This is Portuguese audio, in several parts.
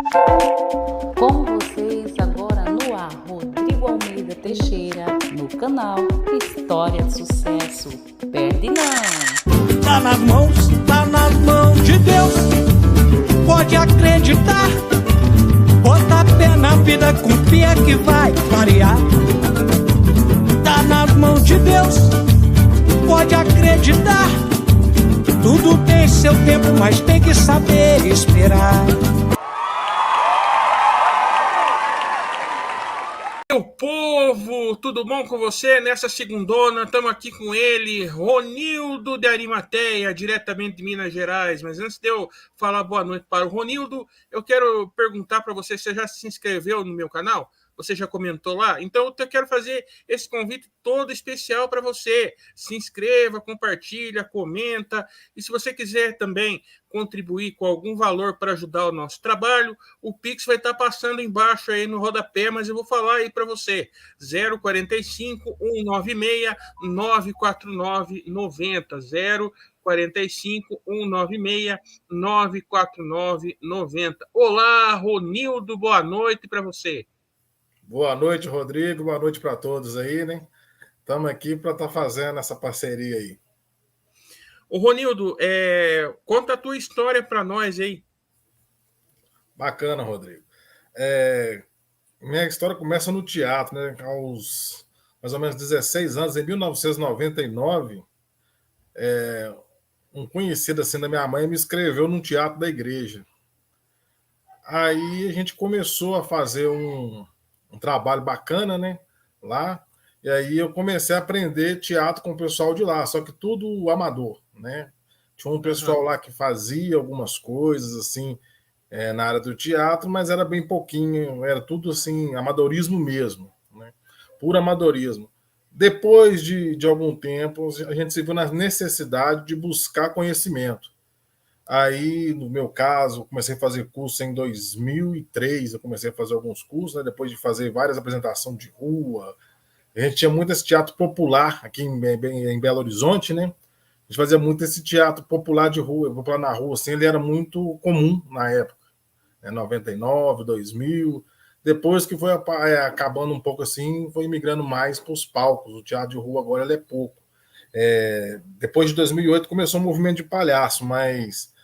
Com vocês agora no ar, Rodrigo Almeida Teixeira, no canal História de Sucesso. Perde não! Tá nas mãos de Deus. Pode acreditar. Bota pé na vida, confia que vai variar. Tá nas mãos de Deus. Pode acreditar. Tudo tem seu tempo, mas tem que saber esperar. Meu povo, tudo bom com você? Nessa segundona, estamos aqui com ele, Ronildo de Arimateia, diretamente de Minas Gerais. Mas antes de eu falar boa noite para o Ronildo, eu quero perguntar para você, você já se inscreveu no meu canal? Você já comentou lá? Então eu quero fazer esse convite todo especial para você. Se inscreva, compartilha, comenta. E se você quiser também contribuir com algum valor para ajudar o nosso trabalho, o Pix vai estar passando embaixo aí no rodapé, mas eu vou falar aí para você. 045 196 949 90. 045 196 949 90. Olá, Ronildo, boa noite para você. Boa noite, Rodrigo. Boa noite para todos aí, né? Estamos aqui para estar fazendo essa parceria aí. Ô, Ronildo, conta a tua história para nós aí. Bacana, Rodrigo. Minha história começa no teatro, né? Aos mais ou menos 16 anos, em 1999, um conhecido assim da minha mãe me inscreveu num teatro da igreja. Aí a gente começou a fazer um trabalho bacana, né? Lá. E aí eu comecei a aprender teatro com o pessoal de lá, só que tudo amador, né? Tinha um pessoal lá que fazia algumas coisas, assim, na área do teatro, mas era bem pouquinho, era tudo, assim, amadorismo mesmo, né? Puro amadorismo. Depois de algum tempo, a gente se viu na necessidade de buscar conhecimento. Aí, no meu caso, comecei a fazer curso em 2003, eu comecei a fazer alguns cursos, né? Depois de fazer várias apresentações de rua. A gente tinha muito esse teatro popular aqui em Belo Horizonte, né? A gente fazia muito esse teatro popular de rua, popular na rua, assim, ele era muito comum na época, né? 99, 2000. Depois que foi acabando um pouco assim, foi migrando mais para os palcos. O teatro de rua agora ele é pouco. Depois de 2008 começou o movimento de palhaço, mas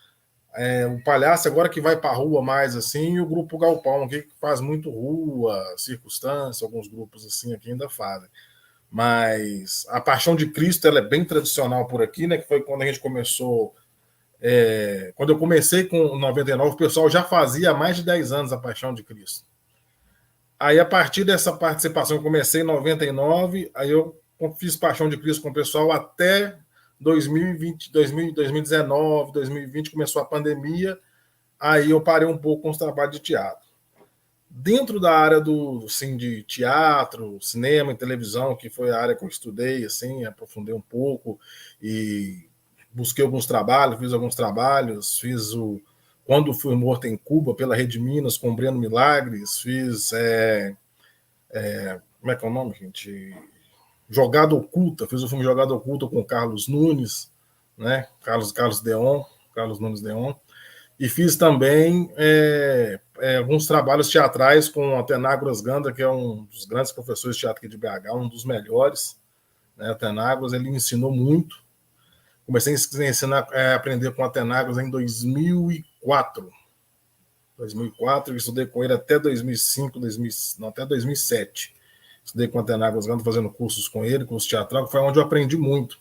o palhaço agora que vai para a rua mais assim, e o grupo Galpão, que faz muito rua, circunstância, alguns grupos assim aqui ainda fazem. Mas a Paixão de Cristo ela é bem tradicional por aqui, né? Que foi quando a gente começou. Quando eu comecei com 99, o pessoal já fazia há mais de 10 anos a Paixão de Cristo. Aí, a partir dessa participação, eu comecei em 99, aí eu fiz Paixão de Cristo com o pessoal até 2020, 2019, 2020, começou a pandemia, aí eu parei um pouco com os trabalhos de teatro. Dentro da área assim, de teatro, cinema e televisão, que foi a área que eu estudei, assim, aprofundei um pouco e busquei alguns trabalhos, fiz alguns trabalhos, Quando Fui Morto em Cuba, pela Rede Minas, com o Breno Milagres, fiz como é que é o nome, gente? Jogada Oculta, fiz o filme Jogada Oculta com o Carlos Nunes, né? Carlos Nunes Deon. E fiz também alguns trabalhos teatrais com o Atenágoras Ganda, que é um dos grandes professores de teatro aqui de BH, um dos melhores. Né? Atenágoras, ele ensinou muito. Comecei a aprender com o Atenágoras em 2004. 2004, eu estudei com ele até 2005, até 2007. Estudei com o Atenágoras Ganda, fazendo cursos com ele, curso teatral, que foi onde eu aprendi muito.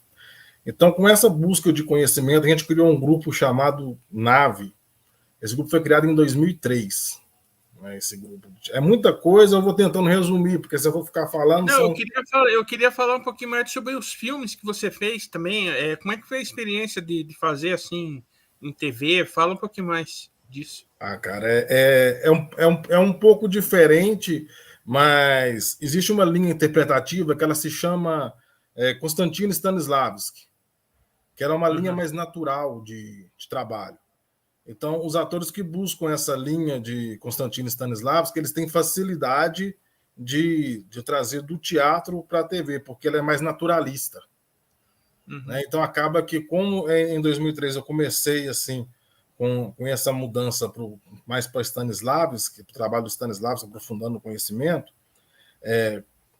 Então, com essa busca de conhecimento, a gente criou um grupo chamado Nave. Esse grupo foi criado em 2003. Esse grupo. É muita coisa, eu vou tentando resumir, porque se eu vou ficar falando... Não, eu queria falar um pouquinho mais sobre os filmes que você fez também. Como é que foi a experiência de fazer assim em TV? Fala um pouquinho mais disso. Cara, é um pouco diferente, mas existe uma linha interpretativa que ela se chama Konstantin Stanislavski, que era uma linha mais natural de trabalho. Então, os atores que buscam essa linha de Konstantin Stanislavski, eles têm facilidade de trazer do teatro para a TV, porque ela é mais naturalista. Né? Então, acaba que, como em 2003 eu comecei assim com essa mudança mais para Stanislavski, o trabalho do Stanislavski, aprofundando o conhecimento,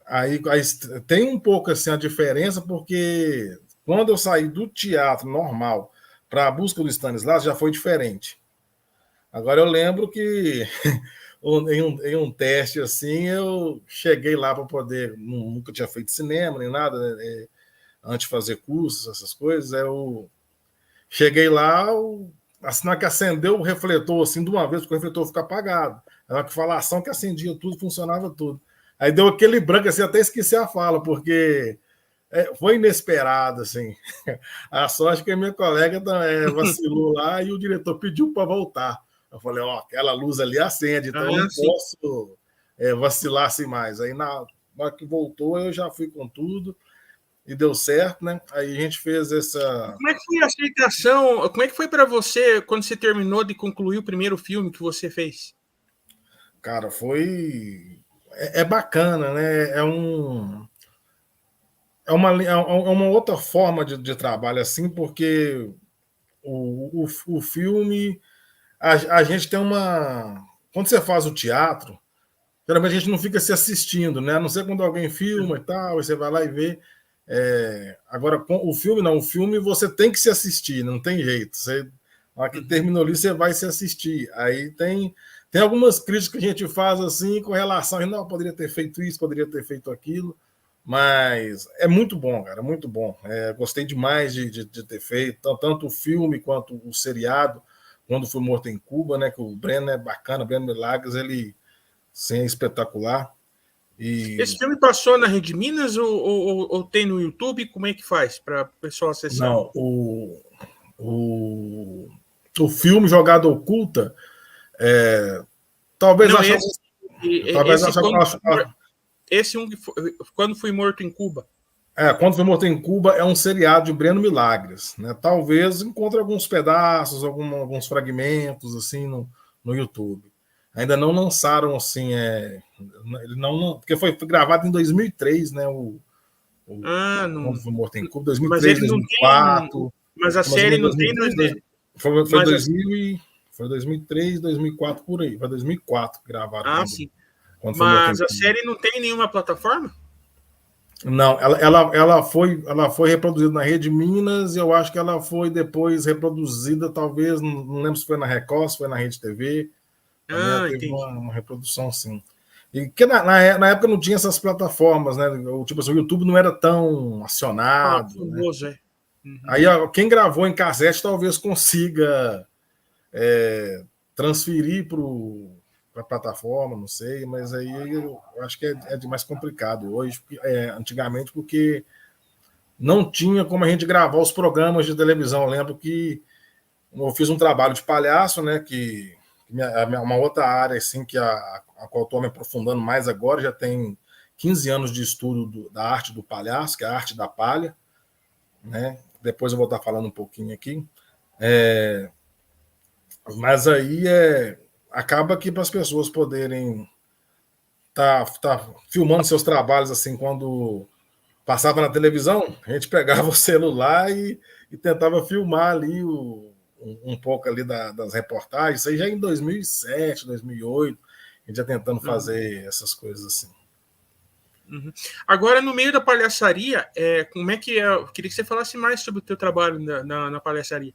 aí tem um pouco assim a diferença, porque quando eu saí do teatro normal para a busca do Stanislavski, já foi diferente. Agora eu lembro que em um teste assim, eu cheguei lá para poder, nunca tinha feito cinema nem nada, antes de fazer cursos, essas coisas, eu cheguei lá, assim, na que acendeu o refletor assim de uma vez, porque o refletor fica apagado. Era uma falação que acendia tudo, funcionava tudo. Aí deu aquele branco assim, até esqueci a fala, porque foi inesperado, assim. A sorte que a minha colega vacilou lá e o diretor pediu para voltar. Eu falei, aquela luz ali acende, então eu não posso vacilar assim mais. Aí na hora que voltou, eu já fui com tudo e deu certo, né? Aí a gente fez essa... Como é que foi a aceitação? Como é que foi para você quando você terminou de concluir o primeiro filme que você fez? Cara, foi... É bacana, né? É uma outra forma de trabalho, assim, porque o filme... A gente tem uma... Quando você faz o teatro, geralmente a gente não fica se assistindo, né? A não ser quando alguém filma e tal, aí você vai lá e vê. Agora, o filme não. O filme você tem que se assistir, não tem jeito. Na hora que terminou ali, você vai se assistir. Aí tem algumas críticas que a gente faz assim com relação a não, poderia ter feito isso, poderia ter feito aquilo. Mas é muito bom, cara, muito bom. Gostei demais de ter feito, tanto o filme quanto o seriado, quando fui morto em Cuba, né? Que o Breno é bacana, o Breno Milagres, ele sim, é espetacular. Esse filme passou na Rede Minas ou tem no YouTube? Como é que faz para o pessoal acessar? Não, o filme Jogada Oculta, talvez não, achar... Esse que foi, quando fui morto em Cuba. Quando foi morto em Cuba é um seriado de Breno Milagres, né? Talvez encontre alguns pedaços, alguns fragmentos assim no YouTube. Ainda não lançaram assim, ele não, porque foi gravado em 2003, né? Quando foi morto em Cuba, 2003, 2004. Mas a série não tem... Foi 2003, 2004, por aí. Foi 2004 que gravaram. Sim. Mas a série não tem nenhuma plataforma? Não, ela foi reproduzida na Rede Minas e eu acho que ela foi depois reproduzida, talvez, não lembro se foi na Record, se foi na Rede TV. Teve uma reprodução, sim. E que na época não tinha essas plataformas, né? Tipo assim, o YouTube não era tão acionado. Famoso, né? Aí quem gravou em cassete talvez consiga transferir para a plataforma, não sei, mas aí eu acho que é mais complicado hoje, antigamente, porque não tinha como a gente gravar os programas de televisão. Eu lembro que eu fiz um trabalho de palhaço, né? Que uma outra área assim, que a qual estou me aprofundando mais agora, já tem 15 anos de estudo da arte do palhaço, que é a arte da palha, né? Depois eu vou estar falando um pouquinho aqui. Mas aí acaba que para as pessoas poderem tá filmando seus trabalhos assim, quando passava na televisão, a gente pegava o celular e tentava filmar ali um pouco ali das reportagens. Isso aí já em 2007, 2008, a gente já tentando fazer essas coisas assim. Agora, no meio da palhaçaria, como é que é? Eu queria que você falasse mais sobre o teu trabalho na palhaçaria.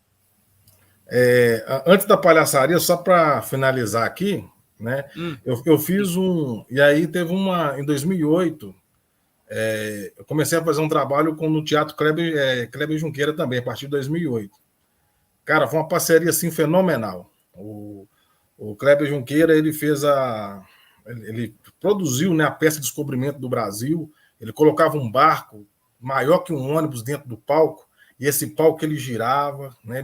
Antes da palhaçaria, só para finalizar aqui, né? Eu fiz e aí teve em 2008, eu comecei a fazer um trabalho no Teatro Kleber Junqueira também, a partir de 2008. Cara, foi uma parceria assim fenomenal. O Kleber Junqueira, ele produziu, né, a peça Descobrimento do Brasil. Ele colocava um barco maior que um ônibus dentro do palco, e esse palco ele girava, né?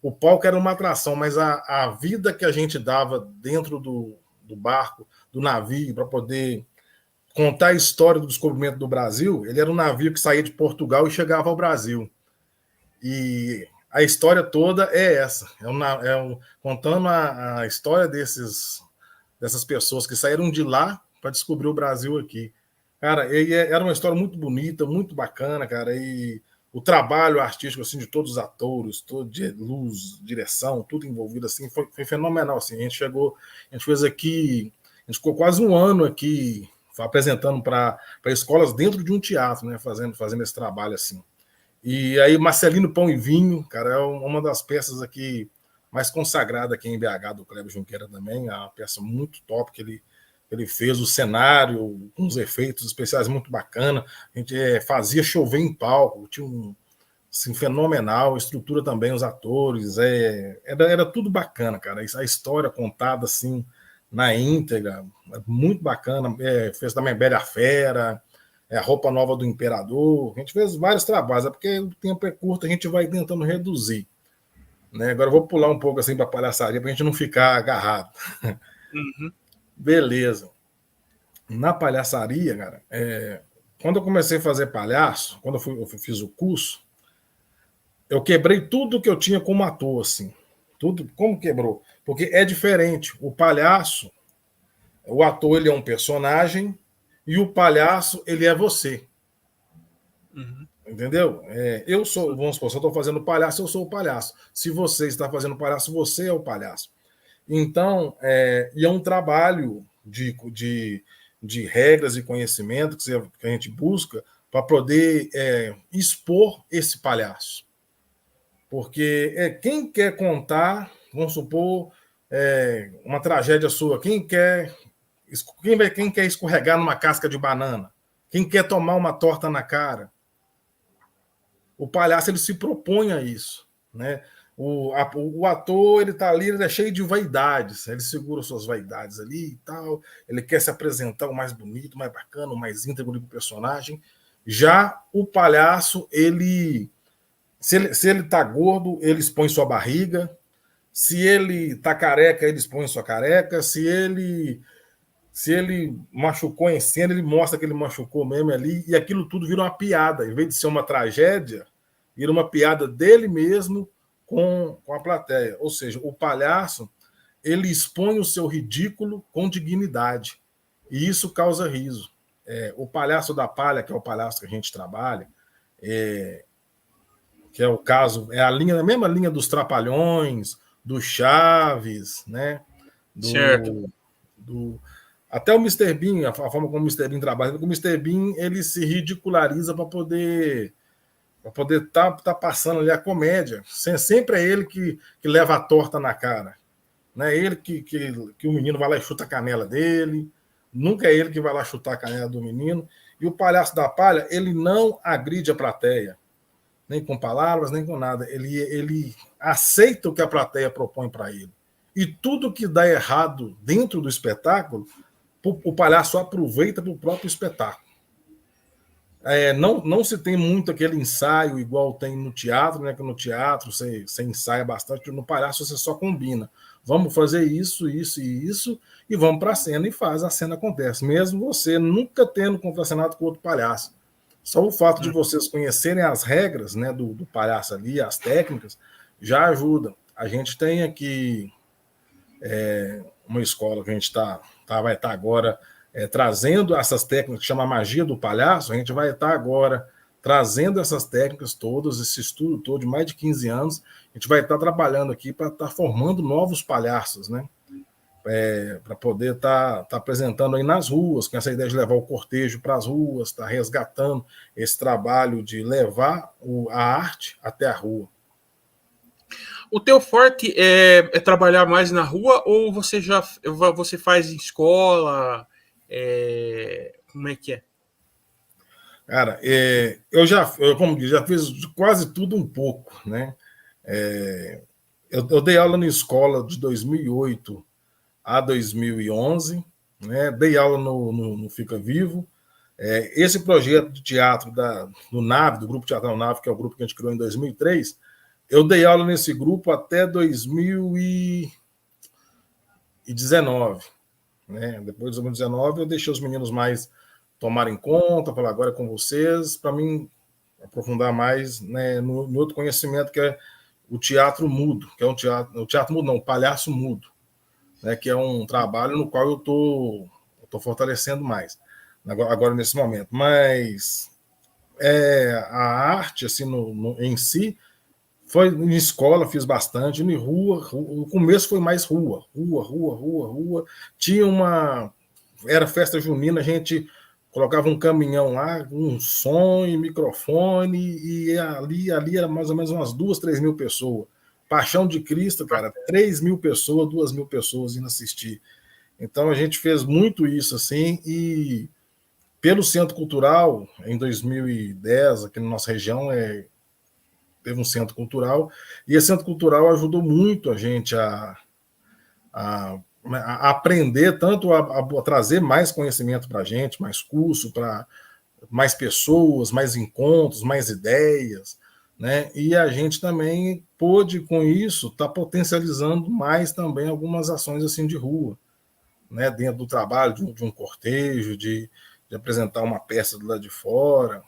O palco era uma atração, mas a vida que a gente dava dentro do barco, do navio, para poder contar a história do descobrimento do Brasil. Ele era um navio que saía de Portugal e chegava ao Brasil. E a história toda é essa, contando a história dessas pessoas que saíram de lá para descobrir o Brasil aqui. Cara, era uma história muito bonita, muito bacana, cara, e o trabalho artístico assim de todos os atores, todo de luz, direção, tudo envolvido assim, foi fenomenal assim. A gente fez aqui, a gente ficou quase um ano aqui apresentando para escolas dentro de um teatro, né, fazendo esse trabalho assim. E aí Marcelino Pão e Vinho, cara, é uma das peças aqui mais consagrada aqui em BH do Kleber Junqueira também, é uma peça muito top que ele fez, o cenário, uns efeitos especiais muito bacana, a gente fazia chover em palco, tinha um assim, fenomenal, a estrutura também, os atores, era tudo bacana, cara, a história contada assim na íntegra, muito bacana, fez também Bela Fera, a Roupa Nova do Imperador, a gente fez vários trabalhos, porque o tempo é curto, a gente vai tentando reduzir. Né? Agora eu vou pular um pouco assim para a palhaçaria para a gente não ficar agarrado. Uhum. Beleza. Na palhaçaria, cara, quando eu comecei a fazer palhaço, quando eu fiz o curso, eu quebrei tudo que eu tinha como ator, assim. Tudo, como quebrou? Porque é diferente. O palhaço, o ator, ele é um personagem e o palhaço, ele é você. Uhum. Entendeu? Eu sou, vamos supor, se eu estou fazendo palhaço, eu sou o palhaço. Se você está fazendo palhaço, você é o palhaço. Então, e é um trabalho de regras e conhecimento que a gente busca para poder expor esse palhaço. Porque quem quer contar, vamos supor, uma tragédia sua, quem quer escorregar numa casca de banana, quem quer tomar uma torta na cara, o palhaço ele se propõe a isso, né? O ator ele tá ali, ele é cheio de vaidades, ele segura suas vaidades ali e tal, ele quer se apresentar o mais bonito, o mais bacana, o mais íntegro do personagem. Já o palhaço, se ele tá gordo, ele expõe sua barriga, se ele tá careca, ele expõe sua careca, se ele machucou em cena, ele mostra que ele machucou mesmo ali, e aquilo tudo vira uma piada, em vez de ser uma tragédia, vira uma piada dele mesmo com a plateia. Ou seja, o palhaço, ele expõe o seu ridículo com dignidade, e isso causa riso. O palhaço da palha, que é o palhaço que a gente trabalha, que é o caso, a mesma linha dos Trapalhões, do Chaves, né? Certo. Até o Mr. Bean, a forma como o Mr. Bean trabalha, o Mr. Bean ele se ridiculariza para poder tá passando ali a comédia. Sempre é ele que leva a torta na cara. Não é ele que o menino vai lá e chuta a canela dele. Nunca é ele que vai lá chutar a canela do menino. E o palhaço da palha, ele não agride a plateia. Nem com palavras, nem com nada. Ele aceita o que a plateia propõe para ele. E tudo que dá errado dentro do espetáculo, o palhaço aproveita para o próprio espetáculo. Não se tem muito aquele ensaio igual tem no teatro, né? Que no teatro você ensaia bastante, no palhaço você só combina. Vamos fazer isso, isso e isso, e vamos para a cena e a cena acontece. Mesmo você nunca tendo contracenado com outro palhaço. Só o fato de vocês conhecerem as regras, né, do palhaço ali, as técnicas, já ajuda. A gente tem aqui uma escola que a gente vai estar agora trazendo essas técnicas que chama magia do palhaço. A gente vai estar agora trazendo essas técnicas todas, esse estudo todo de mais de 15 anos. A gente vai estar trabalhando aqui para estar formando novos palhaços, né? Para poder estar apresentando aí nas ruas, com essa ideia de levar o cortejo para as ruas, estar resgatando esse trabalho de levar a arte até a rua. O teu forte é trabalhar mais na rua ou você faz em escola? Como é que é? Cara, como diz, já fiz quase tudo um pouco, né? Eu dei aula na escola de 2008 a 2011, né? Dei aula no Fica Vivo. Esse projeto de teatro do NAVE, do Grupo Teatral NAVE, que é o grupo que a gente criou em 2003, eu dei aula nesse grupo até 2019. Né? Depois de 2019, eu deixei os meninos mais tomarem conta, falar agora é com vocês, para mim aprofundar mais, né, no outro conhecimento que é o teatro mudo, que é o teatro mudo não, o palhaço mudo, né, que é um trabalho no qual eu tô fortalecendo mais agora nesse momento. Mas a arte, assim, em si, foi em escola, fiz bastante, em rua, o começo foi mais rua. Tinha era festa junina, a gente colocava um caminhão lá, um som e microfone, e ali era mais ou menos umas 2, 3 mil pessoas. Paixão de Cristo, cara, 3 mil pessoas, 2 mil pessoas indo assistir. Então a gente fez muito isso, assim, e pelo Centro Cultural, em 2010, aqui na nossa região, teve um centro cultural, e esse centro cultural ajudou muito a gente a aprender, tanto a trazer mais conhecimento para a gente, mais curso, para mais pessoas, mais encontros, mais ideias, né? E a gente também pôde, com isso, estar potencializando mais também algumas ações assim de rua, né? Dentro do trabalho de um cortejo, de apresentar uma peça do lado de fora.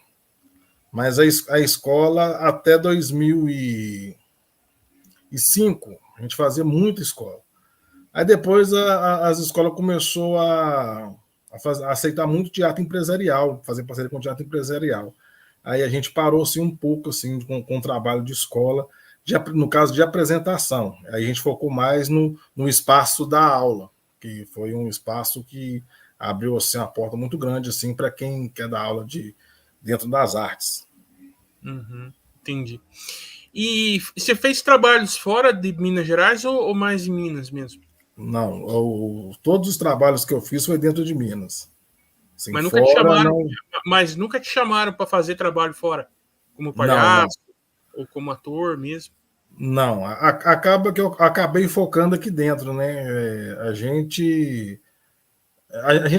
Mas a escola, até 2005, a gente fazia muita escola. Aí depois as escolas começou a aceitar muito teatro empresarial, fazer parceria com teatro empresarial. Aí a gente parou assim, um pouco assim, com o trabalho de escola, no caso de apresentação. Aí a gente focou mais no espaço da aula, que foi um espaço que abriu assim, uma porta muito grande assim, para quem quer dar aula dentro das artes. Entendi. E você fez trabalhos fora de Minas Gerais ou mais em Minas mesmo? Não, todos os trabalhos que eu fiz foi dentro de Minas. Assim, mas nunca te chamaram, mas nunca te chamaram para fazer trabalho fora, como palhaço ou como ator mesmo? Não, acaba que eu acabei focando aqui dentro, né? A gente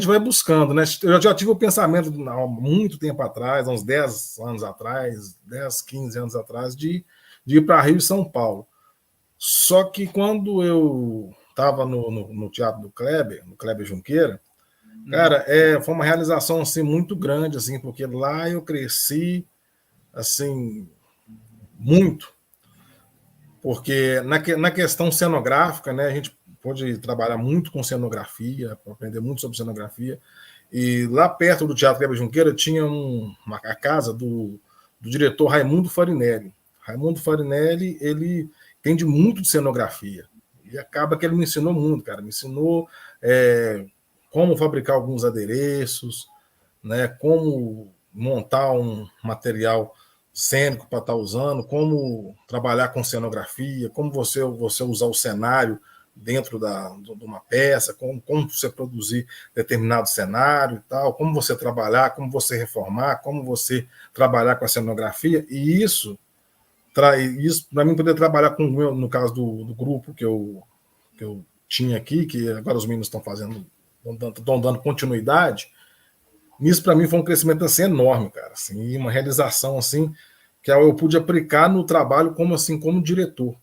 vai buscando, né? Eu já tive o pensamento há muito tempo atrás, há uns 10 anos atrás, 10, 15 anos atrás, de ir para Rio e São Paulo. Só que quando eu estava no teatro do Kleber, no Kleber Junqueira, cara, foi uma realização assim, muito grande, assim, porque lá eu cresci assim, muito. Porque na questão cenográfica, né, a gente pôde trabalhar muito com cenografia, aprender muito sobre cenografia. E lá perto do Teatro Kleber Junqueira tinha a casa do diretor Raimundo Farinelli. Raimundo Farinelli, ele entende muito de cenografia. E acaba que ele me ensinou muito, cara. Me ensinou como fabricar alguns adereços, né, como montar um material cênico para estar usando, como trabalhar com cenografia, como você usar o cenário dentro de uma peça, como você produzir determinado cenário e tal, como você trabalhar, como você reformar, como você trabalhar com a cenografia, e isso para mim poder trabalhar com no caso do grupo que eu tinha aqui, que agora os meninos estão dando continuidade. Isso para mim foi um crescimento assim enorme, cara, assim, uma realização assim que eu pude aplicar no trabalho como diretor.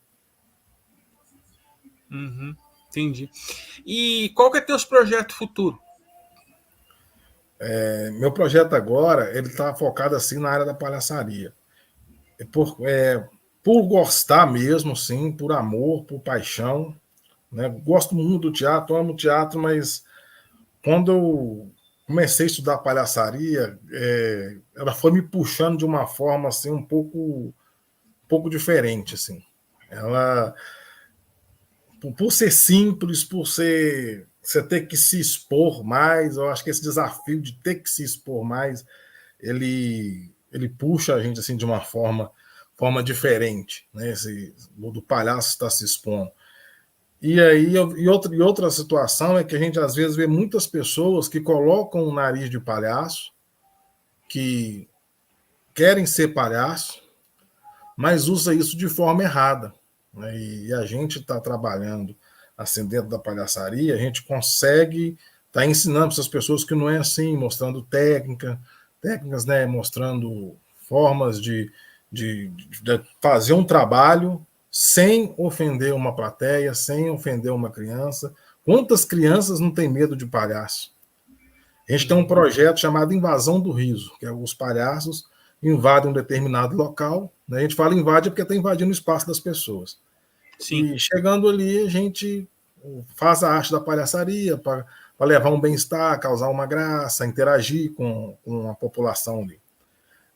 Entendi. E qual que é teus projetos futuros? Meu projeto agora ele está focado assim na área da palhaçaria. Por gostar mesmo, sim, por amor, por paixão, né? Gosto muito do teatro, amo teatro, mas quando eu comecei a estudar palhaçaria, ela foi me puxando de uma forma assim um pouco diferente, assim. Ela, por ser simples, por você ter que se expor mais, eu acho que esse desafio de ter que se expor mais, ele puxa a gente assim de uma forma diferente, né? Do palhaço estar se expondo. E aí, outra situação é que a gente às vezes vê muitas pessoas que colocam o nariz de palhaço, que querem ser palhaço, mas usa isso de forma errada, né? E a gente está trabalhando assim dentro da palhaçaria, a gente consegue estar ensinando para essas pessoas que não é assim, mostrando técnicas, né? Mostrando formas de fazer um trabalho sem ofender uma plateia, sem ofender uma criança. Quantas crianças não têm medo de palhaço? A gente tem um projeto chamado Invasão do Riso, que é os palhaços invadem um determinado local, né? A gente fala invade porque está invadindo o espaço das pessoas. Sim. E chegando ali, a gente faz a arte da palhaçaria para levar um bem-estar, causar uma graça, interagir com a população ali.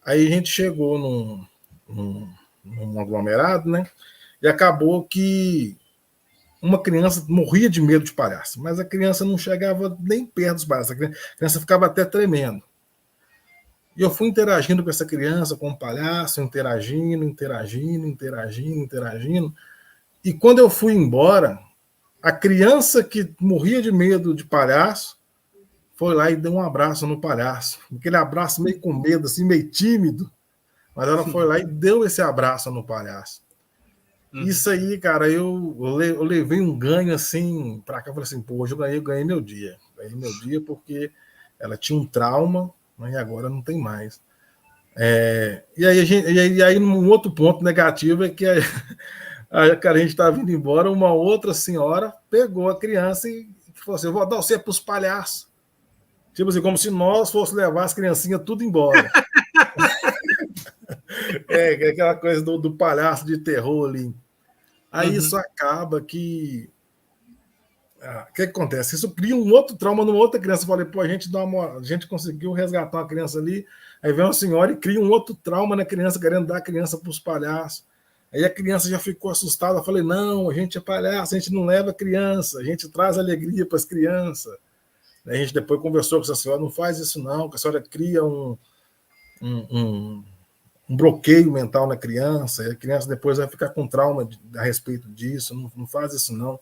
Aí a gente chegou num aglomerado, né? E acabou que uma criança morria de medo de palhaço, mas a criança não chegava nem perto dos palhaços, a criança ficava até tremendo. E eu fui interagindo com essa criança, com o palhaço, interagindo. E quando eu fui embora, a criança que morria de medo de palhaço foi lá e deu um abraço no palhaço. Aquele abraço meio com medo, assim, meio tímido. Mas ela foi lá e deu esse abraço no palhaço. Isso aí, cara, eu levei um ganho assim pra cá. Eu falei assim, pô, hoje eu ganhei meu dia. Ganhei meu dia porque ela tinha um trauma, mas agora não tem mais. E aí, num outro ponto negativo é que cara, a gente estava vindo embora, uma outra senhora pegou a criança e falou assim: eu vou dar você para os palhaços. Tipo assim, como se nós fôssemos levar as criancinhas tudo embora. Aquela coisa do palhaço de terror ali. Aí isso acaba que. O que acontece? Isso cria um outro trauma numa outra criança. Eu falei, pô, a gente conseguiu resgatar uma criança ali. Aí vem uma senhora e cria um outro trauma na criança, querendo dar a criança para os palhaços. Aí a criança já ficou assustada. Eu falei, não, a gente é palhaço, a gente não leva criança, a gente traz alegria para as crianças. Aí a gente depois conversou com essa senhora, não faz isso não, que a senhora cria um bloqueio mental na criança, e a criança depois vai ficar com trauma a respeito disso, não faz isso não.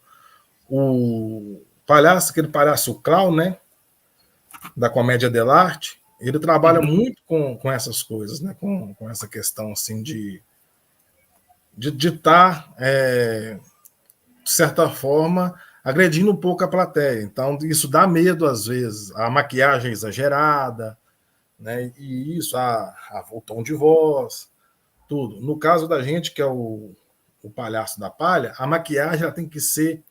O palhaço, aquele palhaço o clown, né, da comédia dell'arte, ele trabalha muito com essas coisas, né, com essa questão assim de estar, de certa forma, agredindo um pouco a plateia. Então, isso dá medo às vezes, a maquiagem exagerada, né, e isso, o tom de voz, tudo. No caso da gente, que é o palhaço da palha, a maquiagem ela tem que ser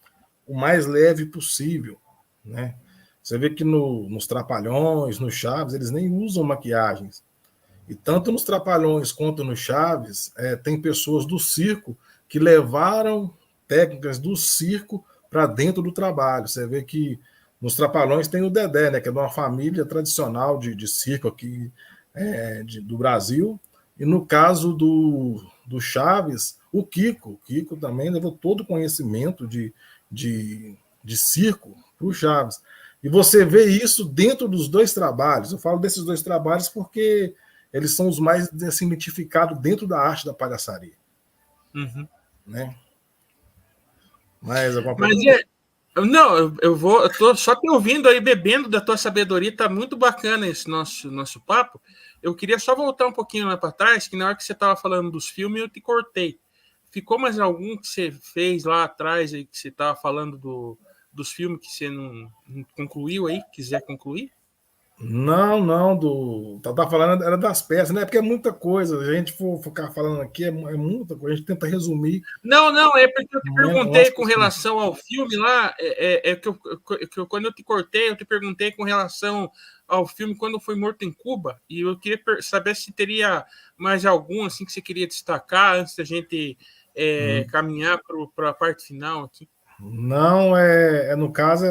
o mais leve possível, né? Você vê que nos Trapalhões, nos Chaves, eles nem usam maquiagens. E tanto nos Trapalhões quanto nos Chaves, tem pessoas do circo que levaram técnicas do circo para dentro do trabalho. Você vê que nos Trapalhões tem o Dedé, né, que é de uma família tradicional de circo aqui do Brasil. E no caso do Chaves, o Kiko também levou todo o conhecimento de circo para o Chaves. E você vê isso dentro dos dois trabalhos. Eu falo desses dois trabalhos porque eles são os mais assim, identificados dentro da arte da palhaçaria. Né? Mas alguma coisa? Não, eu tô só te ouvindo aí, bebendo da tua sabedoria, tá muito bacana esse nosso papo. Eu queria só voltar um pouquinho lá para trás, que na hora que você estava falando dos filmes, eu te cortei. Ficou mais algum que você fez lá atrás, aí, que você estava falando dos filmes que você não concluiu aí, quiser concluir? Não, tá falando era das peças, né? Porque é muita coisa. A gente for ficar falando aqui, é muita coisa. A gente tenta resumir. Não, é porque eu te perguntei com relação ao filme lá, que quando eu te cortei, eu te perguntei com relação ao filme Quando Foi Morto em Cuba, e eu queria saber se teria mais algum assim que você queria destacar antes da gente caminhar para a parte final aqui. Não, no caso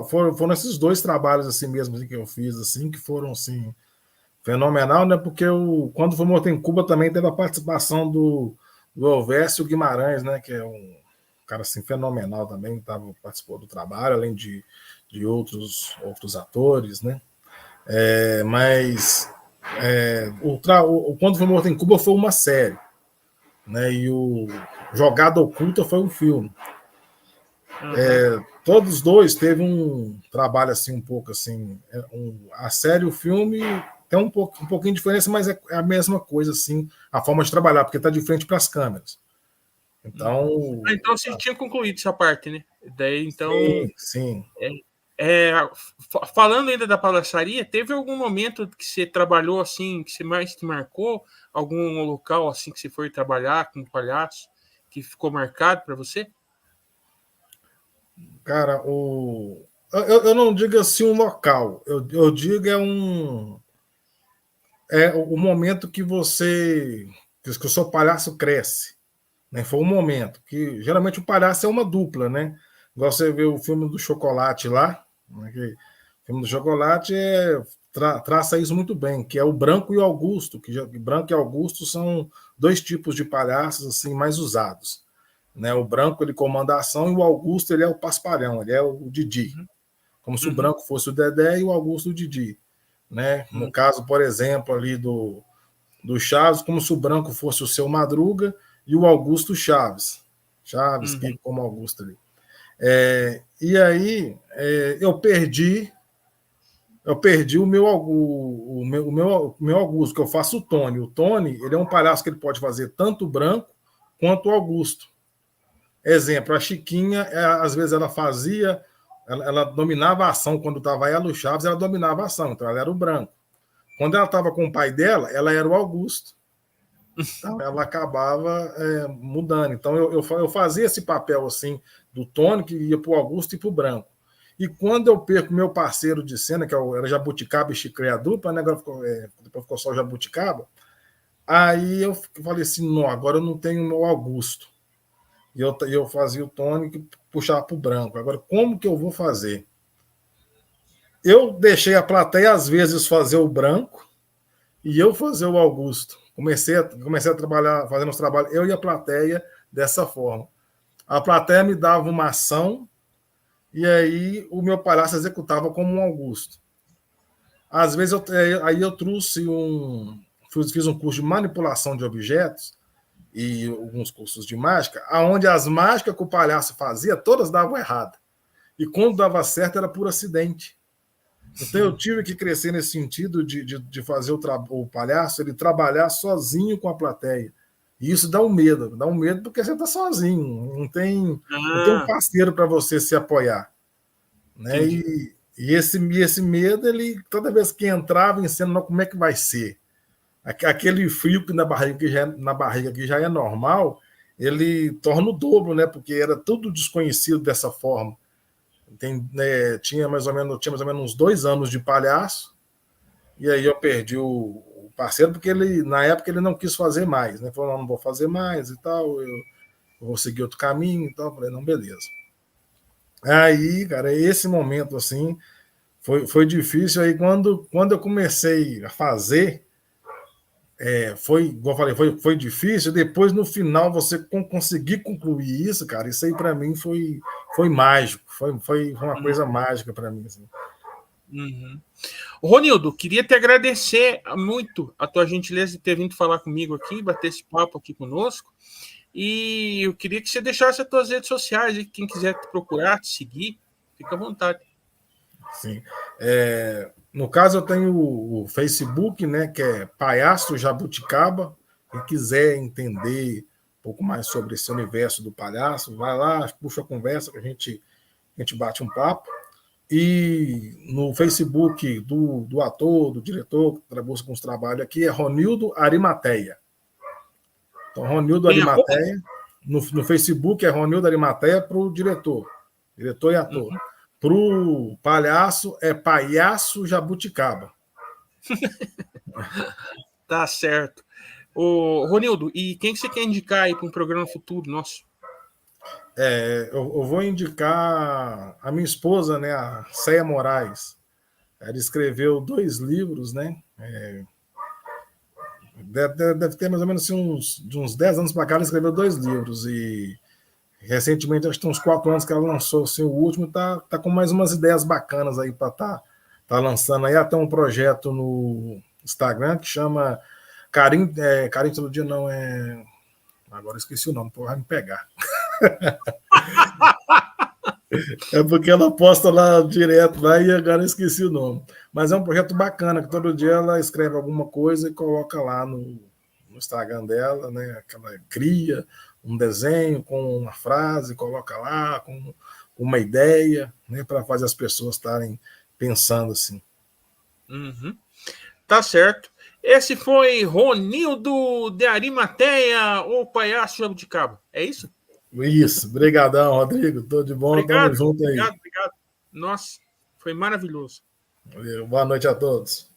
foram esses dois trabalhos assim mesmo assim, que eu fiz assim que foram assim fenomenal, né? Porque Quando Foi Morto em Cuba também teve a participação do Elvésio Guimarães, né? Que é um cara assim fenomenal também, participou do trabalho, além de outros atores, né? Mas Quando Foi Morto em Cuba foi uma série, né? E o Jogada Oculta foi um filme. Todos os dois teve um trabalho assim um pouco assim, a série e o filme tem um pouquinho de diferença, mas é a mesma coisa assim, a forma de trabalhar, porque está de frente para as câmeras. Então você tinha concluído essa parte, né? Daí então sim. Falando ainda da palhaçaria, teve algum momento que você trabalhou assim, que você mais te marcou? Algum local assim que você foi trabalhar como palhaço que ficou marcado para você? Cara, eu não digo assim um local, eu digo o momento que o seu palhaço cresce, né? Foi um momento que geralmente o palhaço é uma dupla, né? Igual você vê o filme do Chocolate lá, né? O filme do Chocolate traça isso muito bem, que é o Branco e o Augusto, Branco e Augusto são dois tipos de palhaços assim mais usados. Né? O Branco ele comanda a ação e o Augusto ele é o paspalhão, ele é o Didi. Como se o Branco fosse o Dedé e o Augusto o Didi. Né? No caso, por exemplo, ali do Chaves, como se o Branco fosse o Seu Madruga e o Augusto Chaves. Chaves, que como Augusto ali. E aí eu perdi o meu Augusto, que eu faço o Tony. O Tony ele é um palhaço que ele pode fazer tanto o Branco quanto o Augusto. Exemplo, a Chiquinha, às vezes ela fazia, ela dominava a ação, quando estava ela, o Chaves, ela dominava a ação, então ela era o Branco. Quando ela estava com o pai dela, ela era o Augusto. Então ela acabava mudando. Então eu fazia esse papel assim do Tony, que ia para o Augusto e para o Branco. E quando eu perco meu parceiro de cena, que era Jabuticaba e Chicreia dupla, né? Depois ficou só o Jabuticaba, aí eu falei assim, não, agora eu não tenho o meu Augusto. E eu fazia o Tony que puxava para o Branco. Agora, como que eu vou fazer? Eu deixei a plateia, às vezes, fazer o Branco e eu fazer o Augusto. Comecei a trabalhar, fazendo os trabalhos, eu e a plateia, dessa forma. A plateia me dava uma ação e aí o meu palhaço executava como um Augusto. Às vezes, aí eu trouxe fiz um curso de manipulação de objetos e alguns cursos de mágica, onde as mágicas que o palhaço fazia, todas davam errado. E quando dava certo, era por acidente. Então eu tive que crescer nesse sentido de fazer o palhaço ele trabalhar sozinho com a plateia. E isso dá um medo porque você está sozinho, não tem um parceiro para você se apoiar. Né? E esse medo, ele, toda vez que entrava em cena, como é que vai ser? Aquele frio que na barriga que já é normal, ele torna o dobro, né? Porque era tudo desconhecido dessa forma. Tinha mais ou menos uns 2 anos de palhaço, e aí eu perdi o parceiro, porque na época ele não quis fazer mais, né? Falou, não vou fazer mais e tal, eu vou seguir outro caminho e tal. Eu falei, não, beleza. Aí, cara, esse momento assim foi difícil. Aí quando eu comecei a fazer, igual eu falei, foi difícil. Depois, no final, você conseguir concluir isso, cara, isso aí para mim foi mágico, foi uma coisa mágica para mim. Assim. Ronildo, queria te agradecer muito a tua gentileza de ter vindo falar comigo aqui, bater esse papo aqui conosco. E eu queria que você deixasse as tuas redes sociais, e quem quiser te procurar, te seguir, fica à vontade. Sim. No caso, eu tenho o Facebook, né, que é Palhaço Jabuticaba. Quem quiser entender um pouco mais sobre esse universo do palhaço, vai lá, puxa a conversa, que a gente bate um papo. E no Facebook do ator, do diretor, que trabalha com os trabalhos aqui, é Ronildo Arimateia. Então, Ronildo Arimateia. No Facebook é Ronildo Arimateia para o diretor e ator. Para o palhaço é Palhaço Jabuticaba. Tá certo. Ronildo, e quem que você quer indicar aí para um programa futuro nosso? Eu vou indicar a minha esposa, né, a Céia Moraes. Ela escreveu 2 livros, né? Deve ter mais ou menos assim, de uns 10 anos para cá, ela escreveu 2 livros. E recentemente, acho que tem uns 4 anos que ela lançou assim, o último, tá com mais umas ideias bacanas aí para tá lançando aí. Até um projeto no Instagram que chama Carinho Todo Dia, não é. Agora esqueci o nome, vai me pegar. É porque ela posta lá direto lá e agora eu esqueci o nome. Mas é um projeto bacana, que todo dia ela escreve alguma coisa e coloca lá no Instagram dela, né? Que ela cria um desenho com uma frase, coloca lá com uma ideia, né? Para fazer as pessoas estarem pensando assim. Tá certo. Esse foi Ronildo de Arimateia, o Palhaço Jabuticaba. É isso? Isso. Obrigadão, Rodrigo. Tudo de bom. Obrigado, tamo junto aí. Obrigado. Nossa, foi maravilhoso. Boa noite a todos.